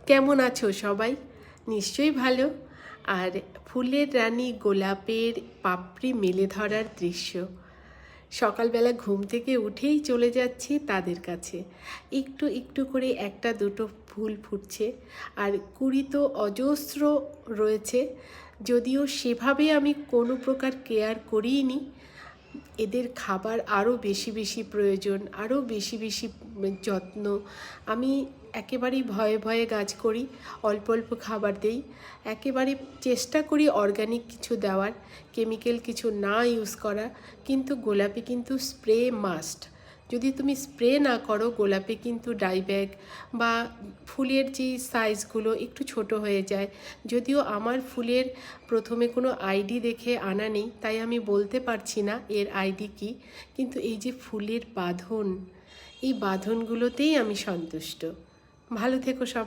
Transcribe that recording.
কেমন আছো সবাই? নিশ্চয়ই ভালো। আর ফুলের রানী গোলাপের পাপড়ি মেলে ধরার দৃশ্য, সকালবেলা ঘুম থেকে উঠেই চলে যাচ্ছি তাদের কাছে। একটু একটু করে একটা দুটো ফুল ফুটছে, আর কুড়ি তো অজস্র রয়েছে। যদিও সেভাবে আমি কোনো প্রকার কেয়ার করিনি। এদের খাবার আরও বেশি বেশি প্রয়োজন, আরও বেশি বেশি যত্ন। আমি একেবারেই ভয়ে ভয়ে গাছ করি, অল্প অল্প খাবার দেই, একেবারে চেষ্টা করি অর্গানিক কিছু দেওয়ার, কেমিক্যাল কিছু না ইউজ করা। কিন্তু গোলাপে কিন্তু স্প্রে মাস্ট। যদি তুমি স্প্রে না করো, গোলাপে কিন্তু ডাইব্যাক বা ফুলের যে সাইজগুলো একটু ছোট হয়ে যায়। যদিও আমার ফুলের প্রথমে কোনো আইডি দেখে আনা নেই, তাই আমি বলতে পারছি না এর আইডি কী। কিন্তু এই যে ফুলের বাঁধন, এই বাঁধনগুলোতেই আমি সন্তুষ্ট। ভালো থেকো সব।